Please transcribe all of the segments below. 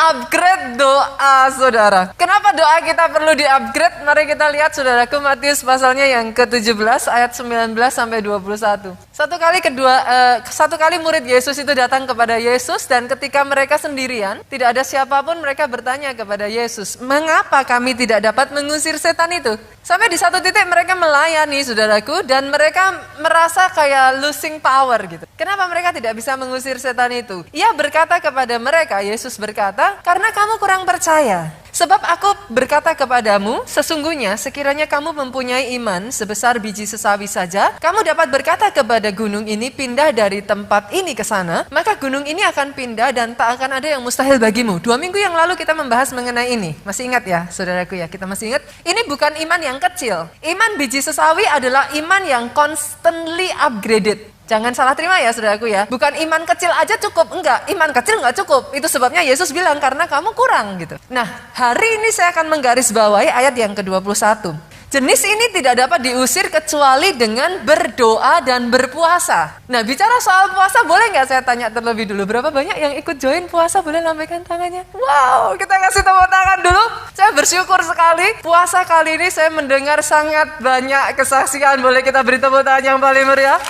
Upgrade doa, saudara. Kenapa doa kita perlu di-upgrade? Mari kita lihat, saudaraku, Matius pasalnya yang ke-17 ayat 19 sampai 21. Satu kali murid Yesus itu datang kepada Yesus, dan ketika mereka sendirian, tidak ada siapapun, mereka bertanya kepada Yesus, "Mengapa kami tidak dapat mengusir setan itu?" Sampai di satu titik mereka melayani, saudaraku, dan mereka merasa kayak losing power gitu. Kenapa mereka tidak bisa mengusir setan itu? Ia berkata kepada mereka, Yesus berkata, "Karena kamu kurang percaya. Sebab aku berkata kepadamu, sesungguhnya sekiranya kamu mempunyai iman sebesar biji sesawi saja, kamu dapat berkata kepada gunung ini, pindah dari tempat ini ke sana, maka gunung ini akan pindah dan tak akan ada yang mustahil bagimu." 2 minggu yang lalu kita membahas mengenai ini. Masih ingat ya, saudaraku ya? Kita masih ingat? Ini bukan iman yang kecil. Iman biji sesawi adalah iman yang constantly upgraded. Jangan salah terima ya, saudaraku ya. Bukan iman kecil aja cukup, enggak. Iman kecil enggak cukup. Itu sebabnya Yesus bilang, karena kamu kurang gitu. Nah, hari ini saya akan menggarisbawahi ayat yang ke-21. Jenis ini tidak dapat diusir kecuali dengan berdoa dan berpuasa. Nah, bicara soal puasa, boleh nggak saya tanya terlebih dulu, berapa banyak yang ikut join puasa? Boleh lambaikan tangannya? Wow, kita kasih tepuk tangan dulu. Saya bersyukur sekali, puasa kali ini saya mendengar sangat banyak kesaksian. Boleh kita beri tepuk tangan yang paling meriah?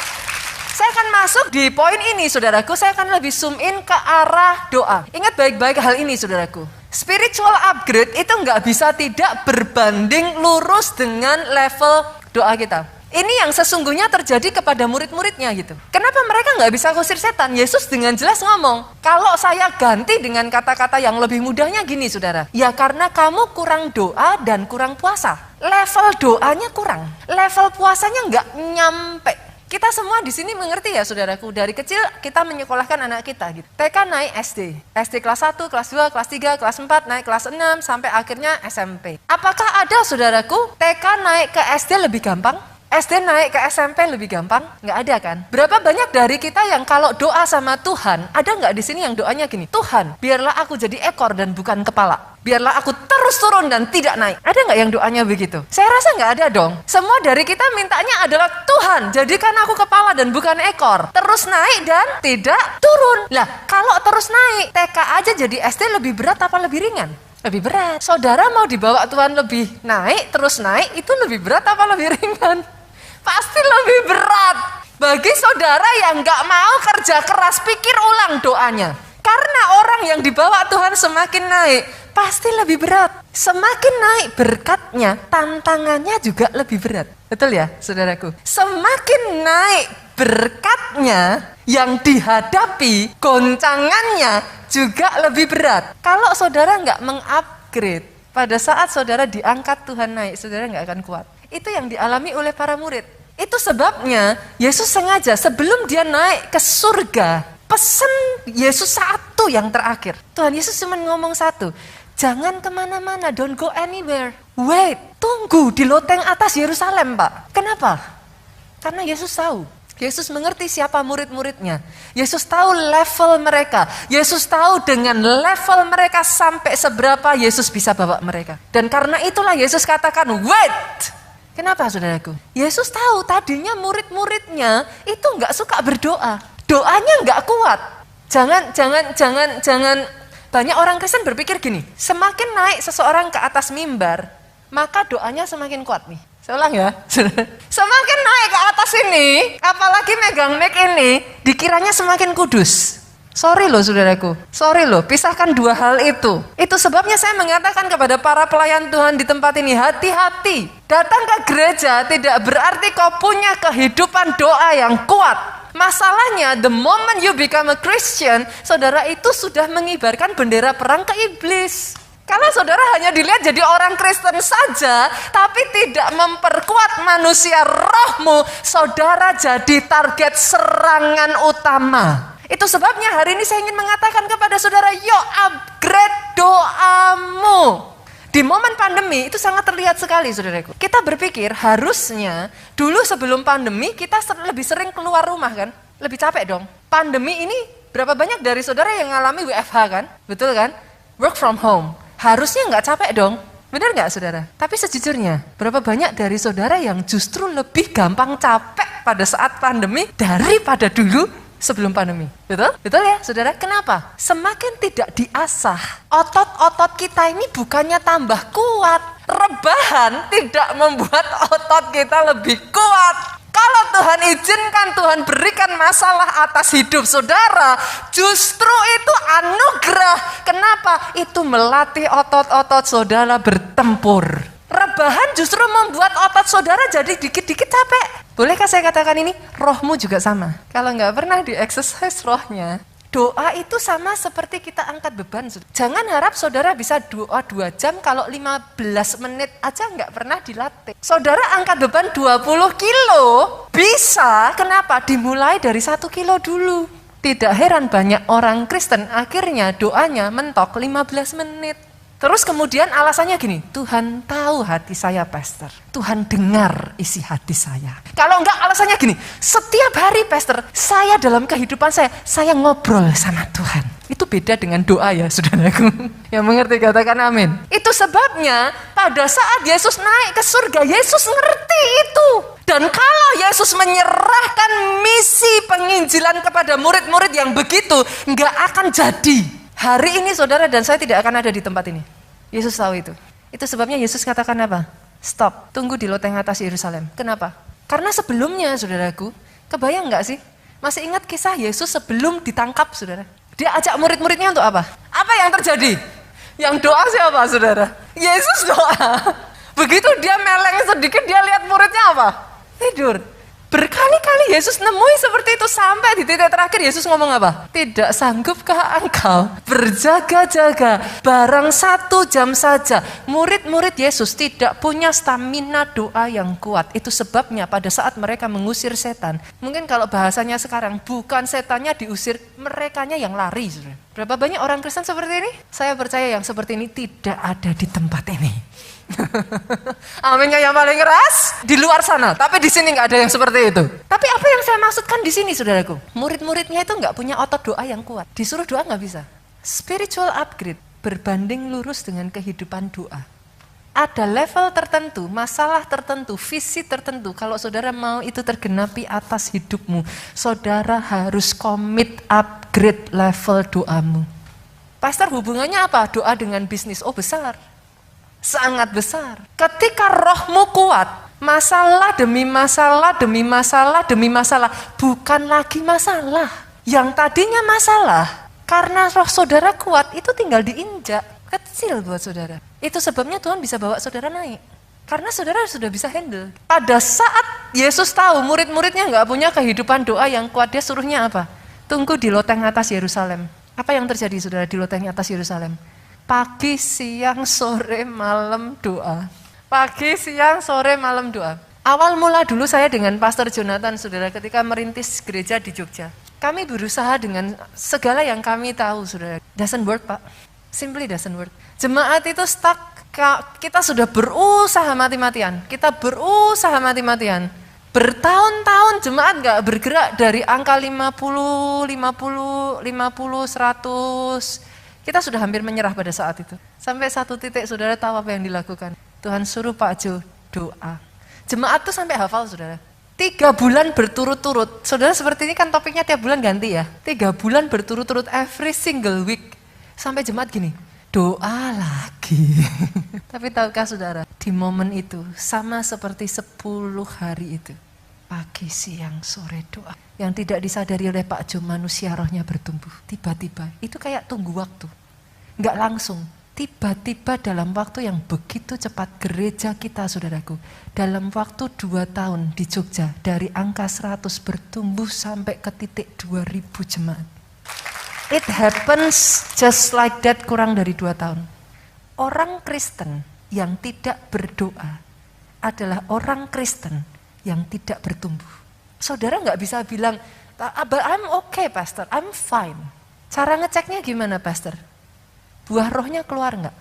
Saya akan masuk di poin ini, saudaraku. Saya akan lebih zoom in ke arah doa. Ingat baik-baik hal ini, saudaraku. Spiritual upgrade itu nggak bisa tidak berbanding lurus dengan level doa kita. Ini yang sesungguhnya terjadi kepada murid-muridnya gitu. Kenapa mereka nggak bisa usir setan? Yesus dengan jelas ngomong, kalau saya ganti dengan kata-kata yang lebih mudahnya gini, saudara. Ya karena kamu kurang doa dan kurang puasa. Level doanya kurang. Level puasanya nggak nyampe. Kita semua di sini mengerti ya, saudaraku, dari kecil kita menyekolahkan anak kita gitu. TK naik SD, SD kelas 1, kelas 2, kelas 3, kelas 4, naik kelas 6, sampai akhirnya SMP. Apakah ada, saudaraku, TK naik ke SD lebih gampang? SD naik ke SMP lebih gampang? Nggak ada kan? Berapa banyak dari kita yang kalau doa sama Tuhan, ada nggak di sini yang doanya gini, Tuhan, biarlah aku jadi ekor dan bukan kepala. Biarlah aku terus turun dan tidak naik. Ada nggak yang doanya begitu? Saya rasa nggak ada dong. Semua dari kita mintanya adalah, Tuhan, jadikan aku kepala dan bukan ekor. Terus naik dan tidak turun. Lah, kalau terus naik, TK aja jadi SD lebih berat apa lebih ringan? Lebih berat. Saudara mau dibawa Tuhan lebih naik, terus naik, itu lebih berat apa lebih ringan? Pasti lebih berat. Bagi saudara yang nggak mau kerja keras, pikir ulang doanya. Karena orang yang dibawa Tuhan semakin naik, pasti lebih berat. Semakin naik berkatnya, tantangannya juga lebih berat. Betul ya, saudaraku? Semakin naik berkatnya, yang dihadapi, goncangannya juga lebih berat. Kalau saudara nggak mengupgrade, pada saat saudara diangkat Tuhan naik, saudara nggak akan kuat. Itu yang dialami oleh para murid. Itu sebabnya Yesus sengaja sebelum dia naik ke surga, pesan Yesus satu yang terakhir. Tuhan Yesus cuma ngomong satu, jangan kemana-mana, don't go anywhere. Wait, tunggu di loteng atas Yerusalem, Pak. Kenapa? Karena Yesus tahu. Yesus mengerti siapa murid-muridnya. Yesus tahu level mereka. Yesus tahu dengan level mereka sampai seberapa Yesus bisa bawa mereka. Dan karena itulah Yesus katakan, wait. Kenapa, saudaraku? Yesus tahu tadinya murid-muridnya itu nggak suka berdoa. Doanya nggak kuat. Jangan. Banyak orang Kristen berpikir gini, semakin naik seseorang ke atas mimbar, maka doanya semakin kuat nih. Saya ulang ya. Semakin naik ke atas ini, apalagi megang mic ini, dikiranya semakin kudus. Sorry loh, saudaraku. Sorry loh, pisahkan dua hal itu. Itu sebabnya saya mengatakan kepada para pelayan Tuhan di tempat ini, hati-hati. Datang ke gereja tidak berarti kau punya kehidupan doa yang kuat. Masalahnya, the moment you become a Christian, saudara itu sudah mengibarkan bendera perang ke iblis. Kalau saudara hanya dilihat jadi orang Kristen saja, tapi tidak memperkuat manusia rohmu, saudara jadi target serangan utama. Itu sebabnya hari ini saya ingin mengatakan kepada saudara, yuk upgrade doamu. Di momen pandemi itu sangat terlihat sekali, saudaraku. Kita berpikir harusnya dulu sebelum pandemi kita lebih sering keluar rumah kan? Lebih capek dong. Pandemi ini berapa banyak dari saudara yang mengalami WFH kan? Betul kan? Work from home. Harusnya nggak capek dong. Benar nggak, saudara? Tapi sejujurnya, berapa banyak dari saudara yang justru lebih gampang capek pada saat pandemi daripada dulu sebelum pandemi. Betul? Betul ya saudara? Kenapa? Semakin tidak diasah, otot-otot kita ini bukannya tambah kuat. Rebahan tidak membuat otot kita lebih kuat. Kalau Tuhan izinkan, Tuhan berikan masalah atas hidup saudara, justru itu anugerah. Kenapa? Itu melatih otot-otot saudara bertempur. Rebahan justru membuat otot saudara jadi dikit-dikit capek. Bolehkah saya katakan ini? Rohmu juga sama. Kalau nggak pernah di-exercise rohnya, doa itu sama seperti kita angkat beban. Jangan harap saudara bisa doa 2 jam kalau 15 menit aja nggak pernah dilatih. Saudara angkat beban 20 kilo, bisa. Kenapa? Dimulai dari 1 kilo dulu. Tidak heran banyak orang Kristen akhirnya doanya mentok 15 menit. Terus kemudian alasannya gini, Tuhan tahu hati saya pastor, Tuhan dengar isi hati saya. Kalau enggak alasannya gini, setiap hari pastor, saya dalam kehidupan saya ngobrol sama Tuhan. Itu beda dengan doa ya saudaraku. Yang mengerti katakan amin. Itu sebabnya pada saat Yesus naik ke surga, Yesus ngerti itu. Dan kalau Yesus menyerahkan misi penginjilan kepada murid-murid yang begitu, enggak akan jadi. Hari ini saudara dan saya tidak akan ada di tempat ini. Yesus tahu itu. Itu sebabnya Yesus katakan apa? Stop, tunggu di loteng atas Yerusalem. Kenapa? Karena sebelumnya saudaraku, kebayang nggak sih? Masih ingat kisah Yesus sebelum ditangkap saudara? Dia ajak murid-muridnya untuk apa? Apa yang terjadi? Yang doa siapa saudara? Yesus doa. Begitu dia meleng sedikit, dia lihat muridnya apa? Tidur. Berkali-kali Yesus nemui seperti itu sampai di titik terakhir Yesus ngomong apa? Tidak sanggupkah engkau berjaga-jaga barang 1 jam saja? Murid-murid Yesus tidak punya stamina doa yang kuat. Itu sebabnya pada saat mereka mengusir setan, mungkin kalau bahasanya sekarang bukan setannya diusir, merekanya yang lari. Berapa banyak orang Kristen seperti ini? Saya percaya yang seperti ini tidak ada di tempat ini. Aminnya yang paling keras di luar sana, tapi di sini nggak ada yang seperti itu. Tapi apa yang saya maksudkan di sini, saudaraku? Murid-muridnya itu nggak punya otot doa yang kuat. Disuruh doa nggak bisa. Spiritual upgrade berbanding lurus dengan kehidupan doa. Ada level tertentu, masalah tertentu, visi tertentu. Kalau saudara mau itu tergenapi atas hidupmu, saudara harus komit upgrade level doamu. Pastor, hubungannya apa? Doa dengan bisnis? Oh besar. Sangat besar. Ketika rohmu kuat, masalah demi masalah demi masalah demi masalah bukan lagi masalah. Yang tadinya masalah, karena roh saudara kuat itu tinggal diinjak, kecil buat saudara. Itu sebabnya Tuhan bisa bawa saudara naik. Karena saudara sudah bisa handle. Pada saat Yesus tahu murid-muridnya nggak punya kehidupan doa yang kuat, dia suruhnya apa? Tunggu di loteng atas Yerusalem. Apa yang terjadi saudara di loteng atas Yerusalem? Pagi, siang, sore, malam doa. Pagi, siang, sore, malam doa. Awal mula dulu saya dengan Pastor Jonathan, saudara, ketika merintis gereja di Jogja. Kami berusaha dengan segala yang kami tahu, saudara. Doesn't work, Pak. Simply doesn't work. Jemaat itu stuck. Kita sudah berusaha mati-matian. Kita berusaha mati-matian. Bertahun-tahun jemaat gak bergerak dari angka 50, 100. Kita sudah hampir menyerah pada saat itu. Sampai satu titik saudara tahu apa yang dilakukan. Tuhan suruh Pak Jo doa. Jemaat tuh sampai hafal saudara. 3 bulan berturut-turut. Saudara seperti ini kan topiknya tiap bulan ganti ya. 3 bulan berturut-turut every single week. Sampai jemaat gini, doa lagi. Tapi tahukah saudara, di momen itu sama seperti 10 hari itu. Pagi, siang, sore doa. Yang tidak disadari oleh Pak Jo, manusia rohnya bertumbuh. Tiba-tiba, itu kayak tunggu waktu. Enggak langsung. Tiba-tiba dalam waktu yang begitu cepat, gereja kita saudaraku, dalam waktu 2 tahun di Jogja, dari angka 100 bertumbuh sampai ke titik 2000 jemaat. It happens just like that kurang dari 2 tahun. Orang Kristen yang tidak berdoa adalah orang Kristen yang tidak bertumbuh. Saudara nggak bisa bilang, I'm okay pastor, I'm fine. Cara ngeceknya gimana pastor? Buah rohnya keluar nggak?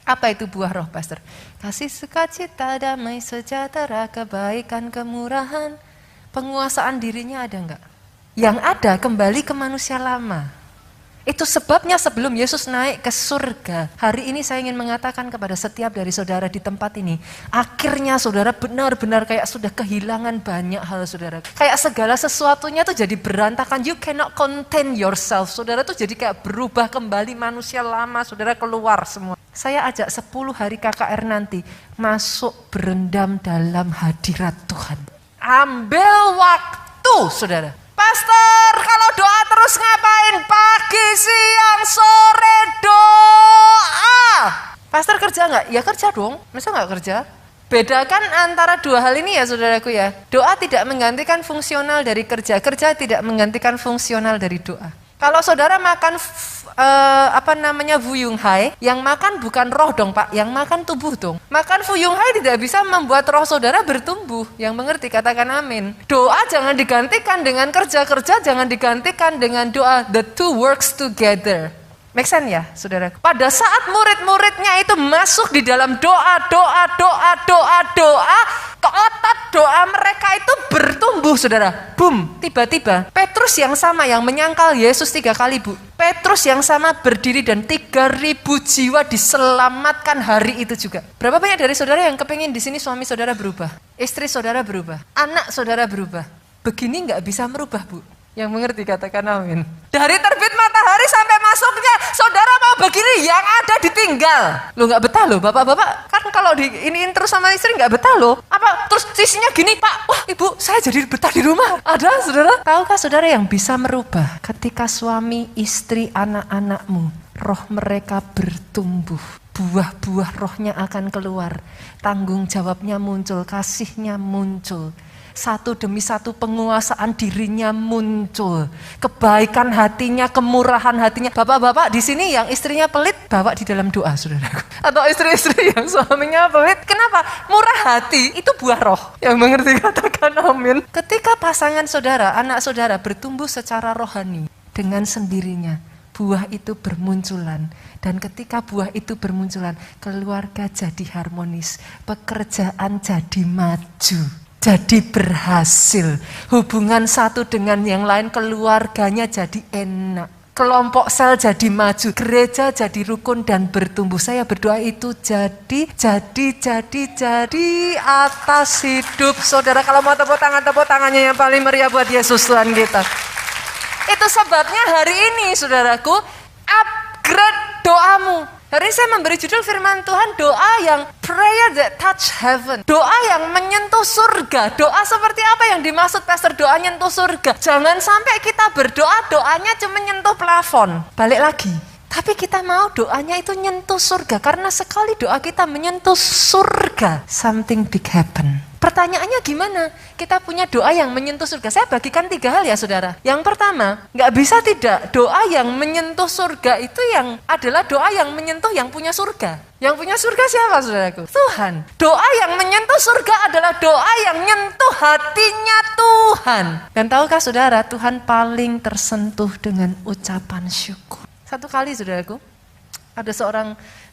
Apa itu buah roh pastor? Kasih, sukacita, damai, sejahtera, kebaikan, kemurahan. Penguasaan dirinya ada nggak? Yang ada kembali ke manusia lama. Itu sebabnya sebelum Yesus naik ke surga, hari ini saya ingin mengatakan kepada setiap dari saudara di tempat ini, akhirnya saudara benar-benar kayak sudah kehilangan banyak hal saudara. Kayak segala sesuatunya tuh jadi berantakan, you cannot contain yourself. Saudara tuh jadi kayak berubah kembali manusia lama, saudara keluar semua. Saya ajak 10 hari KKR nanti, masuk berendam dalam hadirat Tuhan. Ambil waktu saudara. Pastor, kalau doa terus ngapain? Pagi, siang, sore doa. Pastor kerja nggak? Ya kerja dong. Masa nggak kerja? Bedakan antara dua hal ini ya saudaraku ya. Doa tidak menggantikan fungsional dari kerja. Kerja tidak menggantikan fungsional dari doa. Kalau saudara makan Fuyung Hai, yang makan bukan roh dong Pak, yang makan tubuh dong. Makan Fuyung Hai tidak bisa membuat roh saudara bertumbuh. Yang mengerti katakan amin. Doa jangan digantikan dengan kerja, kerja jangan digantikan dengan doa. The two works together. Make sense ya saudara? Pada saat murid-muridnya itu masuk di dalam doa, ke otot doa mereka itu bertumbuh saudara. Boom, tiba-tiba Petrus yang sama yang menyangkal Yesus 3 kali Bu. Petrus yang sama berdiri dan 3.000 jiwa diselamatkan hari itu juga. Berapa banyak dari saudara yang kepingin di sini suami saudara berubah? Istri saudara berubah? Anak saudara berubah? Begini nggak bisa merubah Bu. Yang mengerti katakan amin. Dari terbit matahari sampai masuknya, saudara mau begini yang ada ditinggal. Lo nggak betah lo, bapak-bapak. Kan kalau diiniin terus sama istri nggak betah lo. Apa terus sisinya gini, Pak? Wah ibu, saya jadi betah di rumah. Ada saudara? Tahukah saudara yang bisa merubah ketika suami, istri, anak-anakmu, roh mereka bertumbuh. Buah-buah rohnya akan keluar. Tanggung jawabnya muncul, kasihnya muncul. Satu demi satu penguasaan dirinya muncul. Kebaikan hatinya, kemurahan hatinya. Bapak-bapak di sini yang istrinya pelit, bawa di dalam doa saudaraku. Atau istri-istri yang suaminya pelit. Kenapa? Murah hati itu buah roh. Yang mengerti katakan amin. Ketika pasangan saudara, anak saudara bertumbuh secara rohani dengan sendirinya, buah itu bermunculan. Dan ketika buah itu bermunculan, keluarga jadi harmonis, pekerjaan jadi maju. Jadi berhasil, hubungan satu dengan yang lain, keluarganya jadi enak, kelompok sel jadi maju, gereja jadi rukun dan bertumbuh. Saya berdoa itu jadi atas hidup saudara. Kalau mau tepuk tangannya yang paling meriah buat Yesus Tuhan kita. Itu sebabnya hari ini saudaraku, upgrade doamu. Hari ini saya memberi judul firman Tuhan, doa yang prayer that touch heaven. Doa yang menyentuh surga. Doa seperti apa yang dimaksud pastor doa nyentuh surga? Jangan sampai kita berdoa, doanya cuma nyentuh plafon. Balik lagi. Tapi kita mau doanya itu nyentuh surga. Karena sekali doa kita menyentuh surga, something big happen. Pertanyaannya gimana? Kita punya doa yang menyentuh surga. Saya bagikan 3 hal ya saudara. Yang pertama, gak bisa tidak. Doa yang menyentuh surga itu yang adalah doa yang menyentuh yang punya surga. Yang punya surga siapa saudaraku? Tuhan. Doa yang menyentuh surga adalah doa yang menyentuh hatinya Tuhan. Dan tahukah saudara, Tuhan paling tersentuh dengan ucapan syukur. Satu kali saudaraku, ada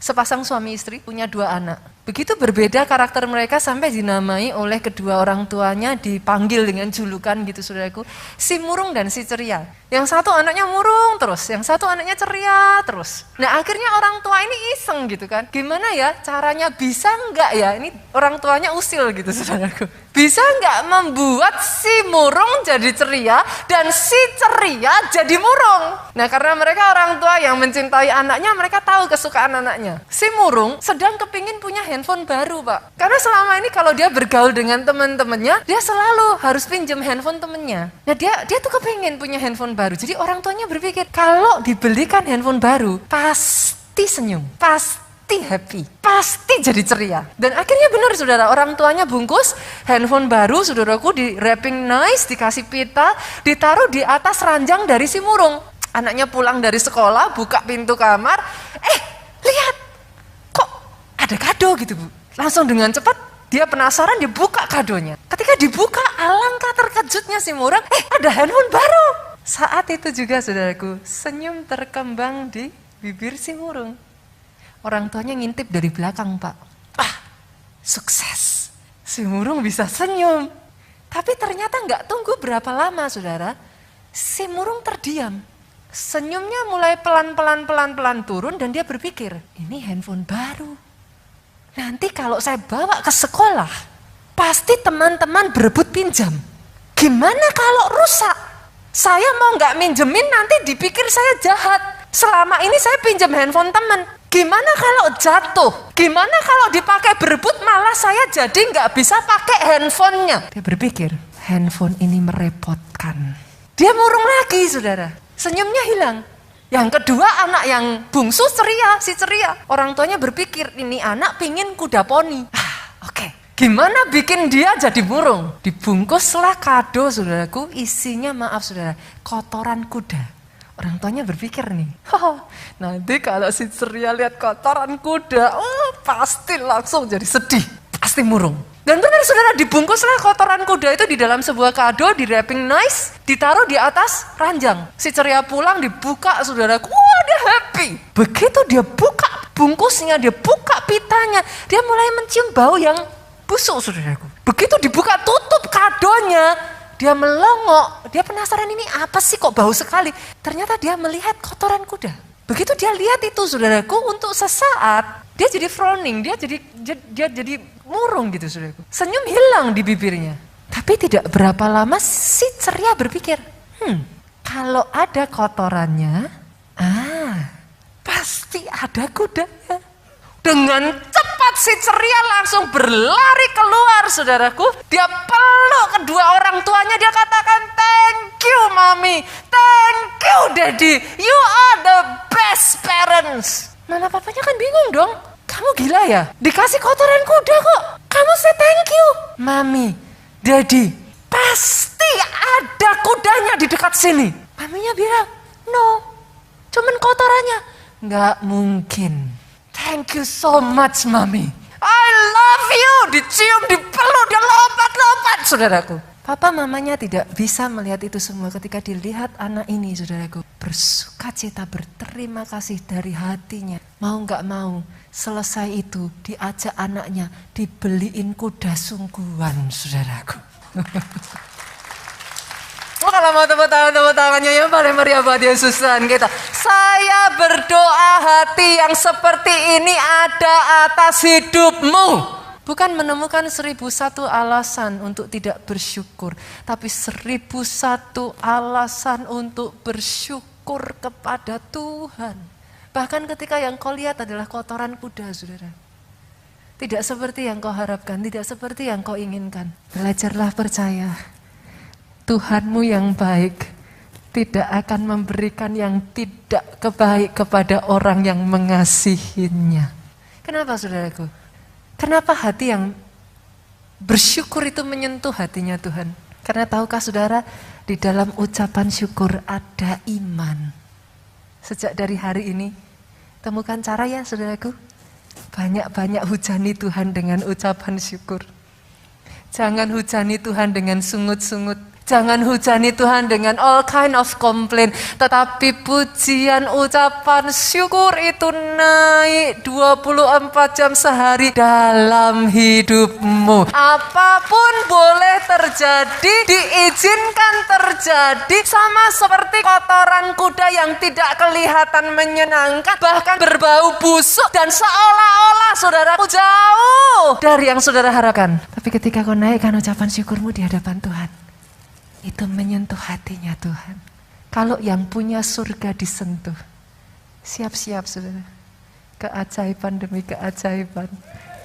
sepasang suami istri punya 2 anak. Begitu berbeda karakter mereka sampai dinamai oleh kedua orang tuanya, dipanggil dengan julukan gitu saudaraku. Si murung dan si ceria. Yang satu anaknya murung terus, yang satu anaknya ceria terus. Nah akhirnya orang tua ini iseng gitu kan. Gimana ya caranya, bisa enggak ya, ini orang tuanya usil gitu saudaraku. Bisa enggak membuat si murung jadi ceria dan si ceria jadi murung. Nah karena mereka orang tua yang mencintai anaknya, mereka tahu kesukaan anaknya. Si murung sedang kepingin punya handphone baru Pak. Karena selama ini kalau dia bergaul dengan teman-temannya, dia selalu harus pinjam handphone temennya. Nah dia tuh kepingin punya handphone baru. Jadi orang tuanya berpikir, kalau dibelikan handphone baru, pasti senyum, pasti happy, pasti jadi ceria. Dan akhirnya benar saudara, orang tuanya bungkus handphone baru saudaraku, di wrapping nice, dikasih pita, ditaruh di atas ranjang dari si murung. Anaknya pulang dari sekolah, buka pintu kamar, lihat, kok ada kado gitu Bu. Langsung dengan cepat dia penasaran, dia buka kadonya. Ketika dibuka, alangkah terkejutnya si murung, ada handphone baru. Saat itu juga saudaraku, senyum terkembang di bibir si murung. Orang tuanya ngintip dari belakang Pak. Sukses. Si murung bisa senyum. Tapi ternyata nggak tunggu berapa lama saudara, si murung terdiam. Senyumnya mulai pelan-pelan turun dan dia berpikir, ini handphone baru. Nanti kalau saya bawa ke sekolah, pasti teman-teman berebut pinjam. Gimana kalau rusak? Saya mau nggak minjemin nanti dipikir saya jahat. Selama ini saya pinjam handphone teman. Gimana kalau jatuh? Gimana kalau dipakai berebut malah saya jadi nggak bisa pakai handphonenya? Dia berpikir, handphone ini merepotkan. Dia murung lagi, saudara. Senyumnya hilang. Yang kedua, anak yang bungsu ceria. Orang tuanya berpikir, ini anak pingin kuda poni. Oke. Gimana bikin dia jadi murung? Dibungkuslah kado, saudaraku, isinya maaf saudara, kotoran kuda. Orang tuanya berpikir nih, nanti kalau si ceria lihat kotoran kuda, pasti langsung jadi sedih, pasti murung. Dan benar saudara, dibungkuslah kotoran kuda itu di dalam sebuah kado, di wrapping nice, ditaruh di atas ranjang. Si ceria pulang dibuka saudaraku, dia happy. Begitu dia buka bungkusnya, dia buka pitanya, dia mulai mencium bau yang busuk saudaraku. Begitu dibuka tutup kadonya, dia melongok, dia penasaran ini apa sih kok bau sekali. Ternyata dia melihat kotoran kuda. Begitu dia lihat itu saudaraku, untuk sesaat dia jadi frowning, dia jadi murung gitu saudaraku. Senyum hilang di bibirnya. Tapi tidak berapa lama si ceria berpikir, kalau ada kotorannya, pasti ada kudanya. Dengan cepat si ceria langsung berlari keluar saudaraku. Dia peluk kedua orang tuanya, dia katakan, thank you mami, thank you daddy, you are the best parents. Mana papanya kan bingung dong, kamu gila ya? Dikasih kotoran kuda kok, kamu say thank you. Mami, daddy, pasti ada kudanya di dekat sini. Maminya bilang, no, cuman kotorannya. Nggak mungkin. Thank you so much, Mami. I love you. Dicium, dipeluk, dia lompat-lompat, saudaraku. Papa mamanya tidak bisa melihat itu semua ketika dilihat anak ini, saudaraku. Bersukacita, berterima kasih dari hatinya. Mau nggak mau, selesai itu diajak anaknya dibeliin kuda sungguhan, saudaraku. Kalau mau tepuk tangannya yang paling meriah buat Yesus Tuhan kita. Saya berdoa hati yang seperti ini ada atas hidupmu. Bukan menemukan 1001 alasan untuk tidak bersyukur, tapi 1001 alasan untuk bersyukur kepada Tuhan. Bahkan ketika yang kau lihat adalah kotoran kuda, saudara. Tidak seperti yang kau harapkan, tidak seperti yang kau inginkan. Belajarlah percaya. Tuhanmu yang baik tidak akan memberikan yang tidak kebaik kepada orang yang mengasihinya. Kenapa saudaraku? Kenapa hati yang bersyukur itu menyentuh hatinya Tuhan? Karena tahukah saudara, di dalam ucapan syukur ada iman. Sejak dari hari ini, temukan cara ya saudaraku. Banyak-banyak hujani Tuhan dengan ucapan syukur. Jangan hujani Tuhan dengan sungut-sungut. Jangan hujani Tuhan dengan all kind of complaint. Tetapi pujian, ucapan syukur itu naik 24 jam sehari dalam hidupmu. Apapun boleh terjadi, diizinkan terjadi. Sama seperti kotoran kuda yang tidak kelihatan menyenangkan, bahkan berbau busuk dan seolah-olah saudaraku jauh dari yang saudara harapkan. Tapi ketika kau naikkan ucapan syukurmu di hadapan Tuhan, itu menyentuh hatinya Tuhan. Kalau yang punya surga disentuh, siap-siap saudara. Keajaiban demi keajaiban,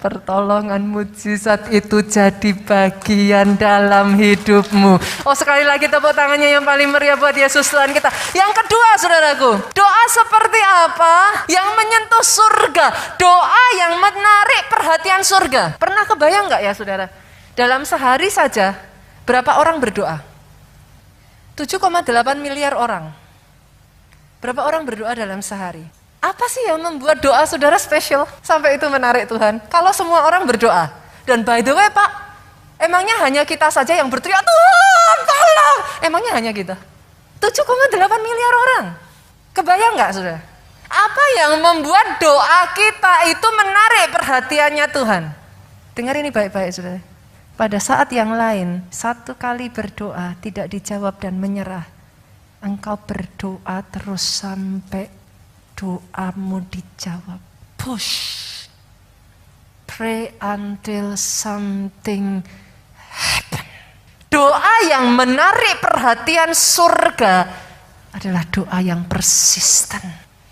pertolongan mujizat itu jadi bagian dalam hidupmu. Oh, sekali lagi tepuk tangannya yang paling meriah buat Yesus Tuhan kita. Yang kedua saudaraku, doa seperti apa? Yang menyentuh surga. Doa yang menarik perhatian surga. Pernah kebayang gak ya saudara? Dalam sehari saja, berapa orang berdoa? 7,8 miliar orang. Berapa orang berdoa dalam sehari? Apa sih yang membuat doa saudara spesial sampai itu menarik Tuhan? Kalau semua orang berdoa. Dan by the way Pak, emangnya hanya kita saja yang berteriak, Tuhan tolong. Emangnya hanya kita? 7,8 miliar orang. Kebayang gak saudara? Apa yang membuat doa kita itu menarik perhatiannya Tuhan? Dengar ini baik-baik saudara. Pada saat yang lain, satu kali berdoa tidak dijawab dan menyerah. Engkau berdoa terus sampai doamu dijawab. Push. Pray until something happen. Doa yang menarik perhatian surga adalah doa yang persisten.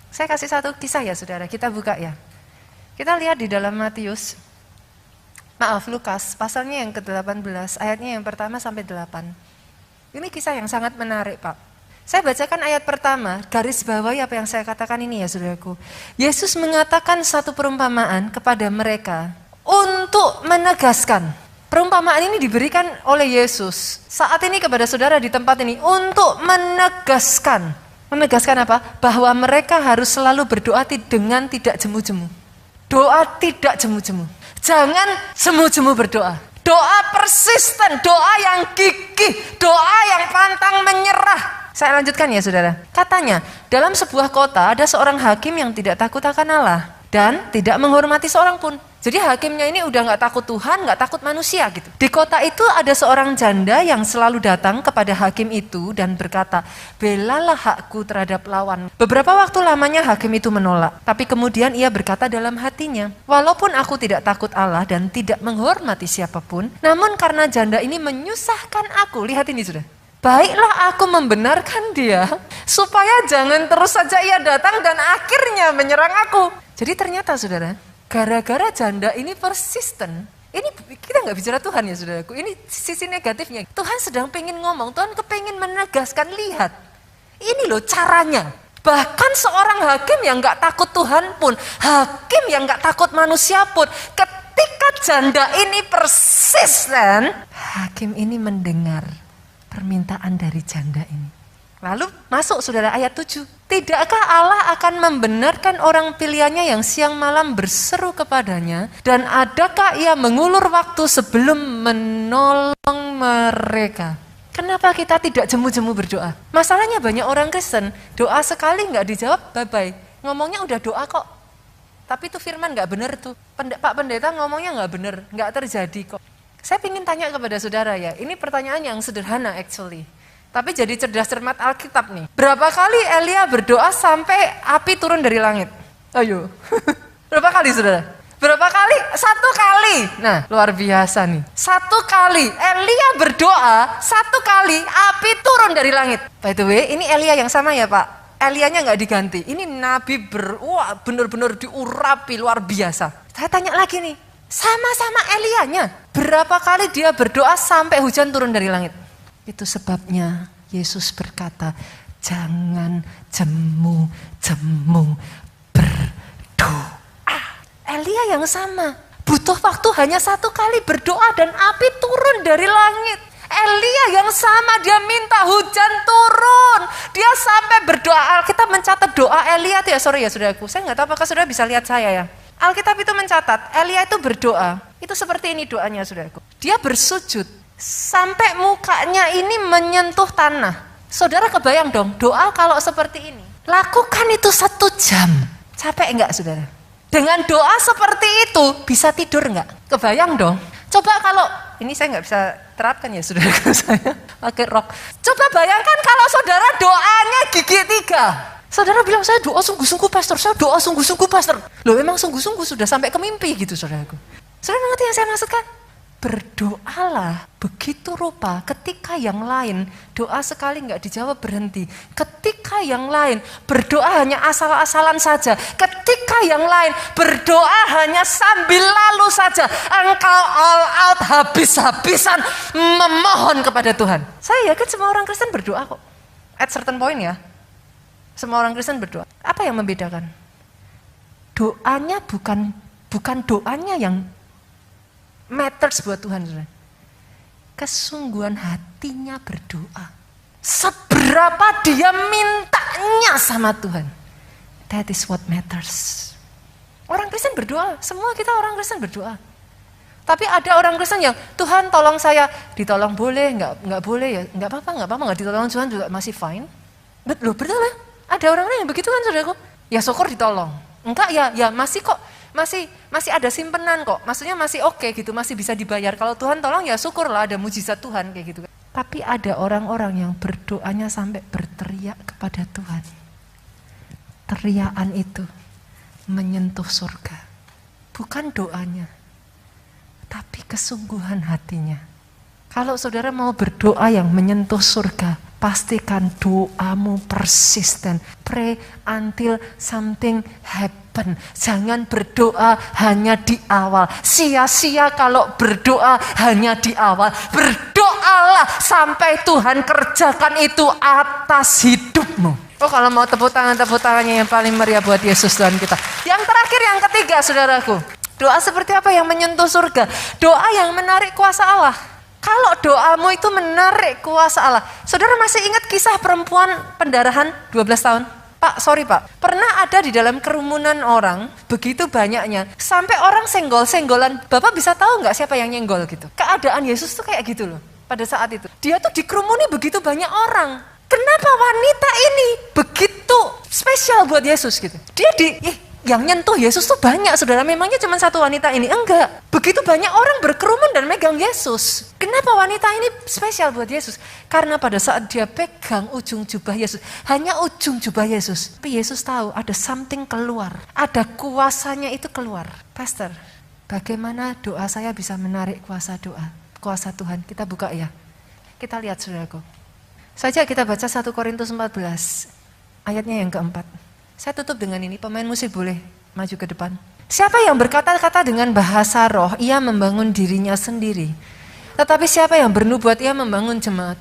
Saya kasih satu kisah ya saudara, kita buka ya. Kita lihat di dalam Lukas, pasalnya yang ke-18, ayatnya yang pertama sampai 8. Ini kisah yang sangat menarik Pak. Saya bacakan ayat pertama, garis bawahi apa yang saya katakan ini ya saudaraku. Yesus mengatakan satu perumpamaan kepada mereka untuk menegaskan. Perumpamaan ini diberikan oleh Yesus saat ini kepada saudara di tempat ini untuk menegaskan. Menegaskan apa? Bahwa mereka harus selalu berdoa dengan tidak jemu-jemu. Doa tidak jemu-jemu. Jangan jemu-jemu berdoa. Doa persisten, doa yang gigih, doa yang pantang menyerah. Saya lanjutkan ya saudara. Katanya, dalam sebuah kota ada seorang hakim yang tidak takut akan Allah dan tidak menghormati seorang pun. Jadi hakimnya ini udah gak takut Tuhan, gak takut manusia gitu. Di kota itu ada seorang janda yang selalu datang kepada hakim itu dan berkata, belalah hakku terhadap lawan. Beberapa waktu lamanya hakim itu menolak. Tapi kemudian ia berkata dalam hatinya, walaupun aku tidak takut Allah dan tidak menghormati siapapun, namun karena janda ini menyusahkan aku. Lihat ini sudah. Baiklah aku membenarkan dia, supaya jangan terus saja ia datang dan akhirnya menyerang aku. Jadi ternyata saudara, gara-gara janda ini persisten, ini kita nggak bicara Tuhan ya saudaraku, ini sisi negatifnya. Tuhan sedang pengen ngomong, Tuhan kepengen menegaskan, lihat, ini loh caranya. Bahkan seorang hakim yang nggak takut Tuhan pun, hakim yang nggak takut manusia pun, ketika janda ini persisten, hakim ini mendengar permintaan dari janda ini. Lalu masuk saudara ayat 7. Tidakkah Allah akan membenarkan orang pilihannya yang siang malam berseru kepadanya, dan adakah ia mengulur waktu sebelum menolong mereka? Kenapa kita tidak jemu-jemu berdoa? Masalahnya banyak orang Kristen, doa sekali nggak dijawab, bye-bye. Ngomongnya udah doa kok. Tapi itu firman nggak benar tuh. Pak Pendeta ngomongnya nggak benar, nggak terjadi kok. Saya ingin tanya kepada saudara ya, ini pertanyaan yang sederhana actually. Tapi jadi cerdas cermat Alkitab nih. Berapa kali Elia berdoa sampai api turun dari langit? Ayo. Berapa kali saudara? Berapa kali? 1 kali. Nah luar biasa nih. 1 kali Elia berdoa, 1 kali api turun dari langit. By the way ini Elia yang sama ya Pak? Elianya nggak diganti. Ini Nabi benar-benar diurapi luar biasa. Saya tanya lagi nih. Sama-sama Elianya. Berapa kali dia berdoa sampai hujan turun dari langit? Itu sebabnya Yesus berkata, jangan jemu-jemu berdoa. Elia yang sama. Butuh waktu hanya 1 kali berdoa dan api turun dari langit. Elia yang sama, dia minta hujan turun. Dia sampai berdoa. Alkitab mencatat doa Elia itu ya, sorry ya saudaraku. Saya nggak tahu apakah saudara bisa lihat saya ya. Alkitab itu mencatat, Elia itu berdoa, itu seperti ini doanya saudaraku. Dia bersujud, sampai mukanya ini menyentuh tanah. Saudara kebayang dong, doa kalau seperti ini. Lakukan itu 1 jam, capek enggak saudara? Dengan doa seperti itu, bisa tidur enggak? Kebayang dong. Coba kalau, ini saya nggak bisa terapkan ya saudaraku, saya pakai rok. Coba bayangkan kalau saudara doanya gigi 3. Saudara bilang, saya doa sungguh-sungguh pastor, saya doa sungguh-sungguh pastor. Loh memang sungguh-sungguh sudah sampai ke mimpi gitu saudaraku. Saudara mengerti yang saya maksudkan? Berdoalah begitu rupa ketika yang lain doa sekali nggak dijawab berhenti. Ketika yang lain berdoa hanya asal-asalan saja. Ketika yang lain berdoa hanya sambil lalu saja. Engkau all out habis-habisan memohon kepada Tuhan. Saya yakin semua orang Kristen berdoa kok. At certain point ya. Semua orang Kristen berdoa. Apa yang membedakan? Doanya bukan doanya yang matters buat Tuhan. Kesungguhan hatinya berdoa. Seberapa dia mintanya sama Tuhan. That is what matters. Orang Kristen berdoa. Semua kita orang Kristen berdoa. Tapi ada orang Kristen yang Tuhan tolong saya. Ditolong boleh, nggak boleh ya. Nggak apa-apa, nggak ditolong Tuhan juga masih fine. Betul ya. Ada orang-orang yang begitu kan saudaraku. Ya syukur ditolong. Enggak ya masih kok. Masih ada simpenan kok. Maksudnya masih oke gitu, masih bisa dibayar. Kalau Tuhan tolong ya syukurlah ada mujizat Tuhan kayak gitu. Tapi ada orang-orang yang berdoanya sampai berteriak kepada Tuhan. Teriakan itu menyentuh surga. Bukan doanya, tapi kesungguhan hatinya. Kalau saudara mau berdoa yang menyentuh surga, pastikan doamu persisten. Pray until something happen. Jangan berdoa hanya di awal. Sia-sia kalau berdoa hanya di awal. Berdoalah sampai Tuhan kerjakan itu atas hidupmu. Oh, kalau mau tepuk tangannya yang paling meriah buat Yesus Tuhan kita. Yang terakhir, yang ketiga, saudaraku. Doa seperti apa yang menyentuh surga? Doa yang menarik kuasa Allah. Kalau doamu itu menarik kuasa Allah. Saudara masih ingat kisah perempuan pendarahan 12 tahun? Pak, pernah ada di dalam kerumunan orang, begitu banyaknya, sampai orang senggol-senggolan. Bapak bisa tahu nggak siapa yang nyenggol gitu? Keadaan Yesus tuh kayak gitu loh, pada saat itu. Dia tuh dikerumuni begitu banyak orang. Kenapa wanita ini begitu spesial buat Yesus gitu? Dia yang nyentuh Yesus tuh banyak, saudara. Memangnya cuma satu wanita ini? Enggak. Begitu banyak orang berkerumun dan megang Yesus. Kenapa wanita ini spesial buat Yesus? Karena pada saat dia pegang ujung jubah Yesus, hanya ujung jubah Yesus, tapi Yesus tahu ada something keluar. Ada kuasanya itu keluar. Pastor, bagaimana doa saya bisa menarik kuasa doa? Kuasa Tuhan. Kita buka ya. Kita lihat, saudaraku. Saja kita baca 1 Korintus 14, ayatnya yang keempat. Saya tutup dengan ini, pemain musik boleh maju ke depan. Siapa yang berkata-kata dengan bahasa roh, ia membangun dirinya sendiri. Tetapi siapa yang bernubuat, ia membangun jemaat.